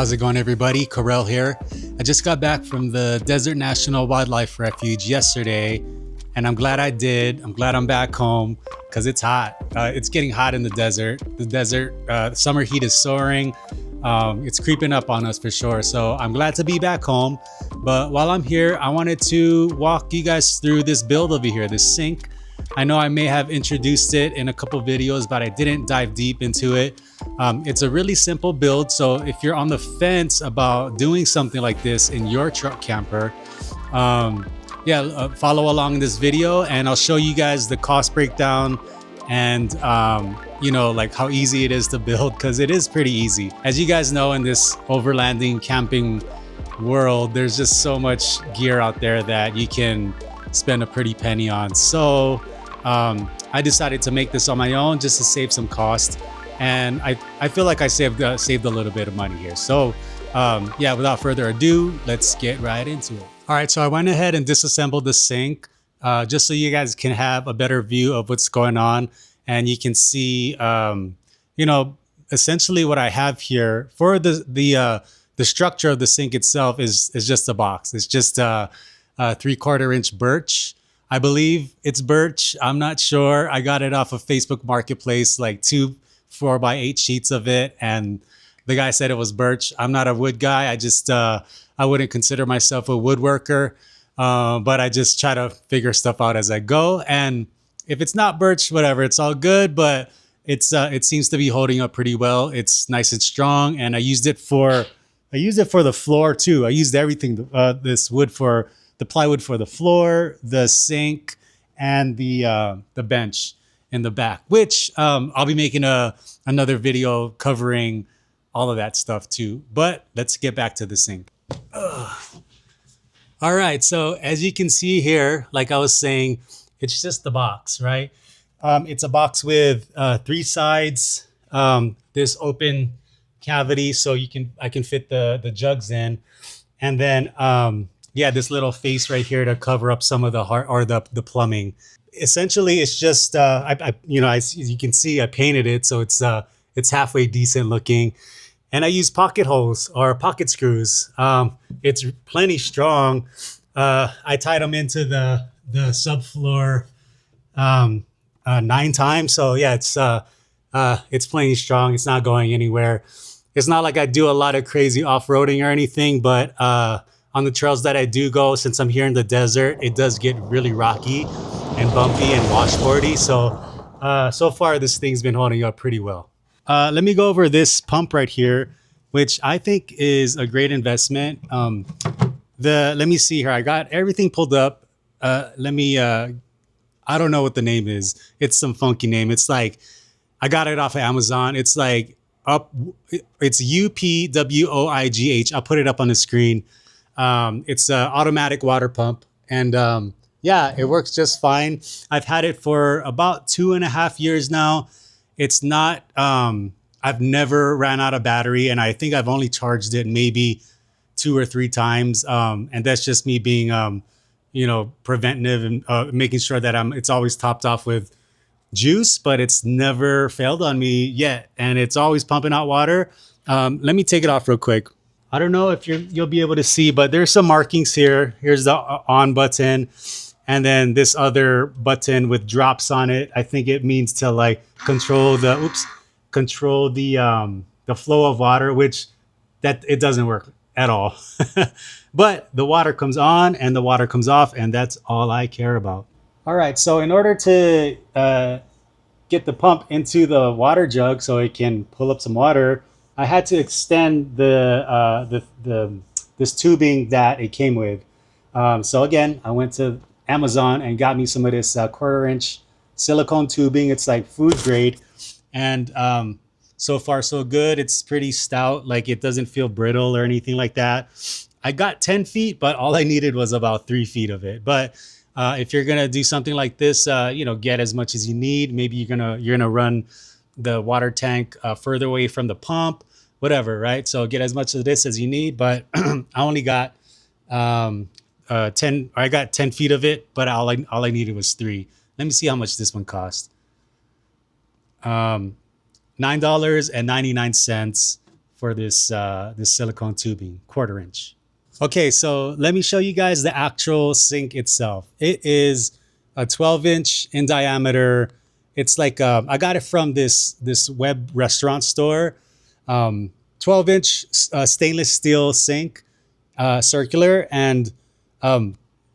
How's it going, everybody? Corel here. I just got back from the Desert National Wildlife Refuge yesterday, and I'm glad I did. I'm glad I'm back home because it's hot. It's getting hot in the desert. The summer heat is soaring. It's creeping up on us for sure. So I'm glad to be back home. But while I'm here, I wanted to walk you guys through this build over here, this sink. I know I may have introduced it in a couple videos, but I didn't dive deep into it. It's a really simple build. So if you're on the fence about doing something like this in your truck camper, follow along in this video and I'll show you guys the cost breakdown and like how easy it is to build, because it is pretty easy. As you guys know, in this overlanding camping world, there's just so much gear out there that you can spend a pretty penny on. So I decided to make this on my own just to save some cost, and I feel like I saved a little bit of money here. So without further ado, let's get right into it. All right, so I went ahead and disassembled the sink just so you guys can have a better view of what's going on, and you can see essentially what I have here. For the structure of the sink itself is just a box. It's just a 3/4 inch birch. I believe it's birch. I'm not sure. I got it off of Facebook Marketplace, like 2 4x8 sheets of it, and the guy said it was birch. I'm not a wood guy. I wouldn't consider myself a woodworker, but I just try to figure stuff out as I go. And if it's not birch, whatever, it's all good. But it seems to be holding up pretty well. It's nice and strong, and I used it for the floor too. I used everything. This wood for the plywood for the floor, the sink, and the bench in the back, which I'll be making another video covering all of that stuff too. But let's get back to the sink. All right, so as you can see here, like I was saying, it's just the box, right? It's a box with 3 sides, this open cavity, so I can fit the jugs in, and then this little face right here to cover up some of the plumbing. Essentially, it's just as you can see, I painted it, so it's halfway decent looking. And I use pocket holes or pocket screws. It's plenty strong. I tied them into the subfloor 9 times. So yeah, it's plenty strong. It's not going anywhere. It's not like I do a lot of crazy off-roading or anything, but on the trails that I do go, since I'm here in the desert, it does get really rocky and bumpy and washboardy. So far this thing's been holding up pretty well. Let me go over this pump right here, which I think is a great investment. Let me see here. I got everything pulled up. I don't know what the name is. It's some funky name. It's like, I got it off of Amazon. It's like it's UPWOIGH. I'll put it up on the screen. It's an automatic water pump, and it works just fine. I've had it for about 2.5 years now. It's not, I've never ran out of battery, and I think I've only charged it maybe 2 or 3 times. And that's just me being, preventive and making sure that it's always topped off with juice, but it's never failed on me yet. And it's always pumping out water. Let me take it off real quick. I don't know if you'll be able to see, but there's some markings here. Here's the on button, and then this other button with drops on it. I think it means to like control the flow of water, which that it doesn't work at all. But the water comes on and the water comes off, and that's all I care about. All right, so in order to get the pump into the water jug so it can pull up some water, I had to extend this tubing that it came with. So again, I went to Amazon and got me some of this 1/4 inch silicone tubing. It's like food grade, and so far so good. It's pretty stout, like it doesn't feel brittle or anything like that. I got 10 feet, but all I needed was about 3 feet of it. But if you're gonna do something like this, get as much as you need. Maybe you're gonna run the water tank further away from the pump, whatever, right? So get as much of this as you need. But I only got 10 feet of it, but all I needed was 3. Let me see how much this one cost. $9.99 for this this silicone tubing, 1/4 inch. Okay, so let me show you guys the actual sink itself. It is a 12-inch in diameter. It's like I got it from this web restaurant store. 12-inch stainless steel sink, circular, and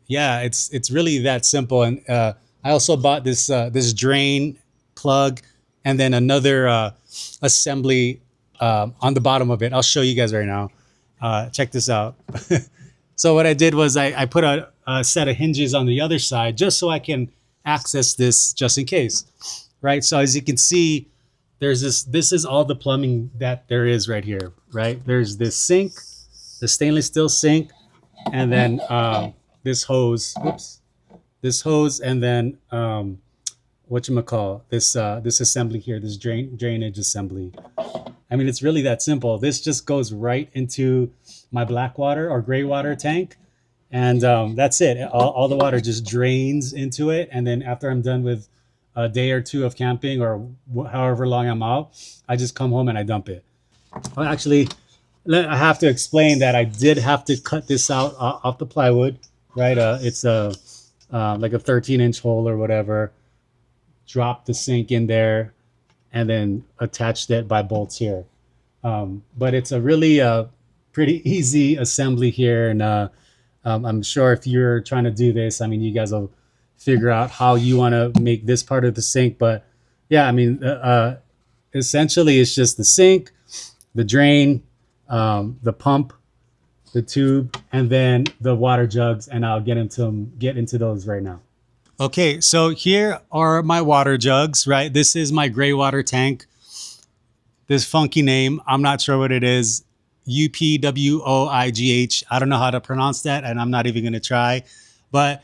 yeah, it's really that simple. And I also bought this this drain plug, and then another assembly on the bottom of it. I'll show you guys right now. Check this out. So what I did was I put a set of hinges on the other side just so I can access this just in case, right? So as you can see, there's this is all the plumbing that there is right here, right? There's this sink, the stainless steel sink, and then this hose, whoops, this hose, and then whatchamacall, this assembly here, this drainage assembly. I mean, it's really that simple. This just goes right into my black water or gray water tank. And that's it. All the water just drains into it. And then after I'm done with a day or two of camping or however long I'm out, I just come home and I dump it. Well, actually, I have to explain that I did have to cut this out off the plywood, right? It's like a 13-inch hole or whatever. Drop the sink in there and then attached it by bolts here. But it's a really pretty easy assembly here. And I'm sure if you're trying to do this, I mean, you guys will figure out how you want to make this part of the sink. But yeah, I mean, essentially it's just the sink, the drain, the pump, the tube, and then the water jugs. And I'll get into those right now. Okay, so here are my water jugs, right? This is my gray water tank. This funky name, I'm not sure what it is. UPWOIGH. I don't know how to pronounce that, and I'm not even gonna try. But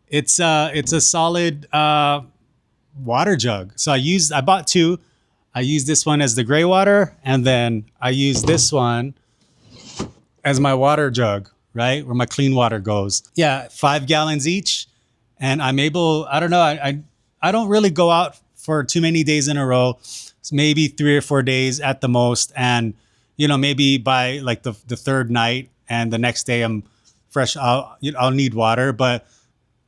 it's a solid water jug. So I bought two. I used this one as the gray water, and then I use this one as my water jug, right? Where my clean water goes. Yeah, 5 gallons each. And I'm able, I don't know, I don't really go out for too many days in a row. It's maybe 3 or 4 days at the most. And, you know, maybe by like the third night and the next day I'm fresh, I'll need water. But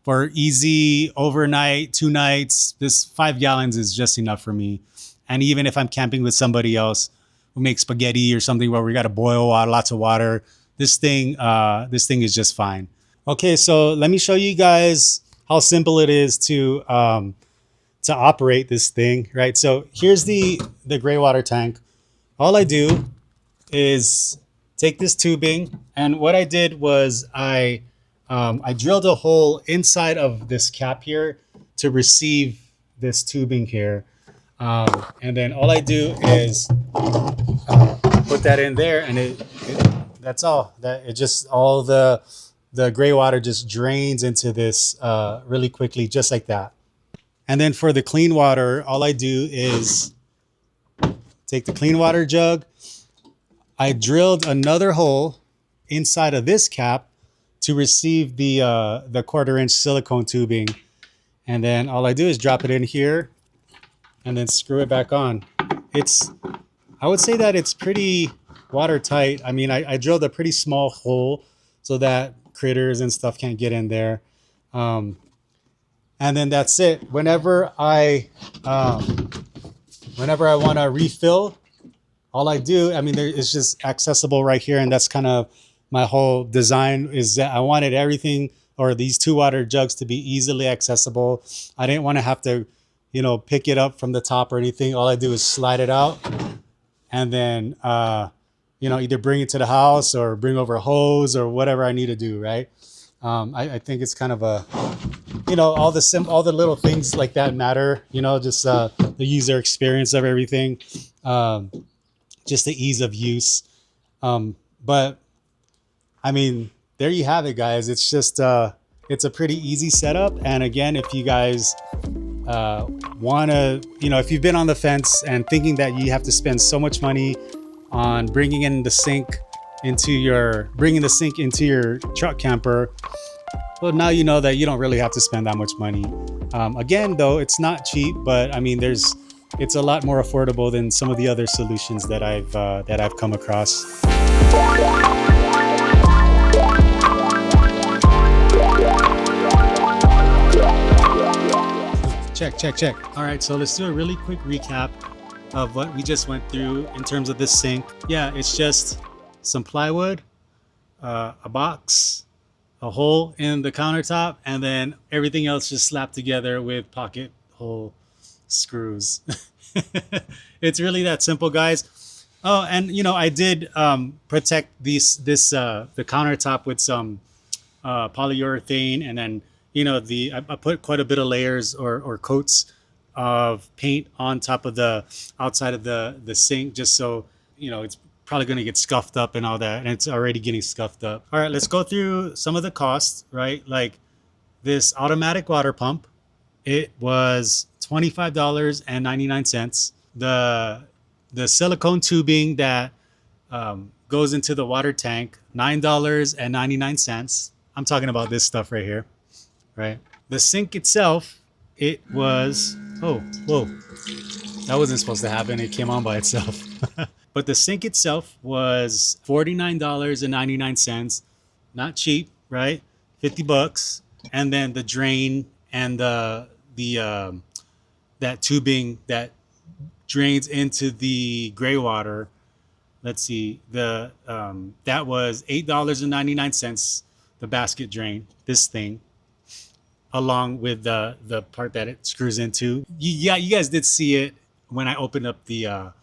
for easy overnight, 2 nights, this 5 gallons is just enough for me. And even if I'm camping with somebody else who makes spaghetti or something where we got to boil lots of water, this thing is just fine. Okay, so let me show you guys how simple it is to operate this thing, right? So here's the gray water tank. All I do is take this tubing, and what I did was I drilled a hole inside of this cap here to receive this tubing here, and then all I do is put that in there, and that's all. That it just all the gray water just drains into this really quickly, just like that. And then for the clean water, all I do is take the clean water jug. I drilled another hole inside of this cap to receive the 1/4 inch silicone tubing. And then all I do is drop it in here and then screw it back on. I would say that it's pretty watertight. I mean, I drilled a pretty small hole so that critters and stuff can't get in there. And then that's it. Whenever I want to refill, all I do, I mean, it's just accessible right here. And that's kind of my whole design, is that I wanted everything, or these 2 water jugs, to be easily accessible. I didn't want to have to, you know, pick it up from the top or anything. All I do is slide it out and then, you know, either bring it to the house or bring over a hose or whatever I need to do, right? I think it's kind of a, you know, all the little things like that matter, you know, just the user experience of everything, just the ease of use. But I mean, there you have it, guys. It's just, it's a pretty easy setup. And again, if you guys want to, you know, if you've been on the fence and thinking that you have to spend so much money on bringing the sink into your truck camper, well, now you know that you don't really have to spend that much money. Again, though, it's not cheap, but I mean, there's it's a lot more affordable than some of the other solutions that I've come across. Check. All right, so let's do a really quick recap of what we just went through in terms of this sink. Yeah, it's just some plywood, a box, a hole in the countertop, and then everything else just slapped together with pocket hole screws. It's really that simple, guys. Oh, and I did protect the countertop with some polyurethane, and then I put quite a bit of layers or coats of paint on top of the outside of the sink, just so it's probably going to get scuffed up and all that, and it's already getting scuffed up. All right, let's go through some of the costs, right? Like this automatic water pump, it was $25.99. The silicone tubing that goes into the water tank, $9.99. I'm talking about this stuff right here, right? The sink itself, it was, oh, whoa, that wasn't supposed to happen. It came on by itself. But the sink itself was $49.99. Not cheap, right? 50 bucks. And then the drain and the that tubing that drains into the gray water. Let's see, that was $8.99. The basket drain, this thing, along with the part that it screws into. Yeah, you guys did see it when I opened up the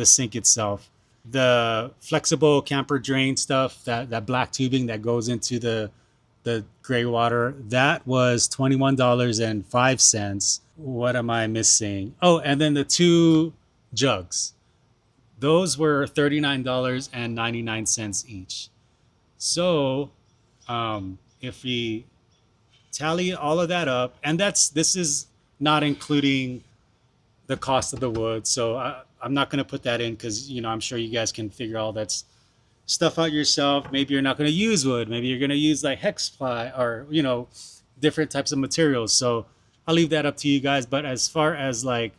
sink itself. The flexible camper drain stuff, that black tubing that goes into the gray water, that was $21.05. What am I missing? Oh, and then the two jugs, those were $39.99 each. So if we tally all of that up, and this is not including the cost of the wood, so I'm not going to put that in because I'm sure you guys can figure all that stuff out yourself. Maybe you're not going to use wood, maybe you're going to use like hex ply or different types of materials, so I'll leave that up to you guys. But as far as like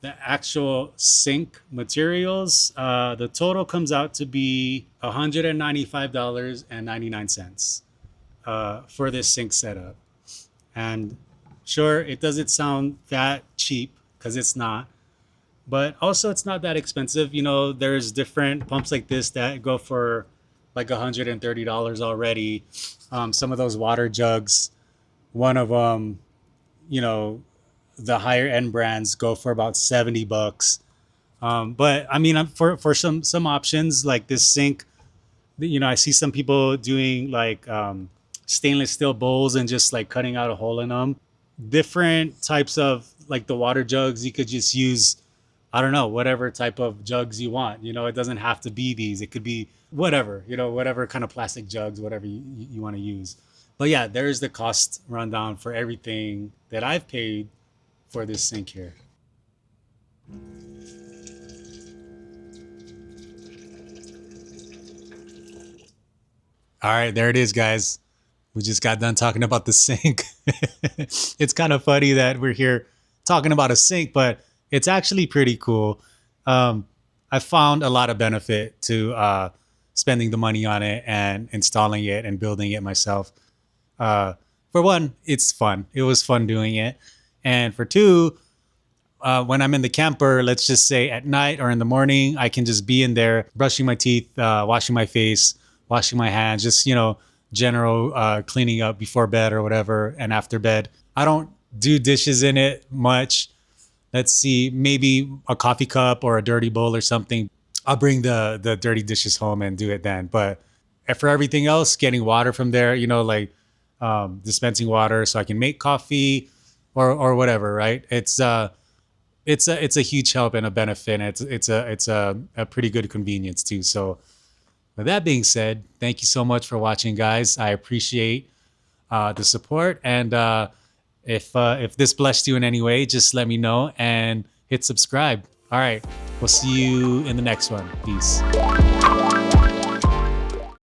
the actual sink materials, the total comes out to be $195.99 for this sink setup. And sure, it doesn't sound that cheap because it's not, but also it's not that expensive. There's different pumps like this that go for like $130 already. Some of those water jugs, one of them, the higher end brands go for about 70 bucks. But I mean, for some options like this sink, I see some people doing like stainless steel bowls and just like cutting out a hole in them. Different types of like the water jugs, you could just use, I don't know, whatever type of jugs you want. It doesn't have to be these. It could be whatever, whatever kind of plastic jugs, whatever you want to use. But yeah, there's the cost rundown for everything that I've paid for this sink here. All right, there it is, guys. We just got done talking about the sink. It's kind of funny that we're here talking about a sink, but it's actually pretty cool. I found a lot of benefit to spending the money on it and installing it and building it myself. For one, it's fun. It was fun doing it. And for two, when I'm in the camper, let's just say at night or in the morning, I can just be in there brushing my teeth, washing my face, washing my hands, just, general cleaning up before bed or whatever and after bed. I don't do dishes in it much. Let's see, maybe a coffee cup or a dirty bowl or something. I'll bring the dirty dishes home and do it then. But for everything else, getting water from there, dispensing water so I can make coffee or whatever, right? It's a huge help and a benefit. And it's a pretty good convenience too. So with that being said, thank you so much for watching, guys. I appreciate the support. And if this blessed you in any way, just let me know and hit subscribe. All right, we'll see you in the next one. Peace.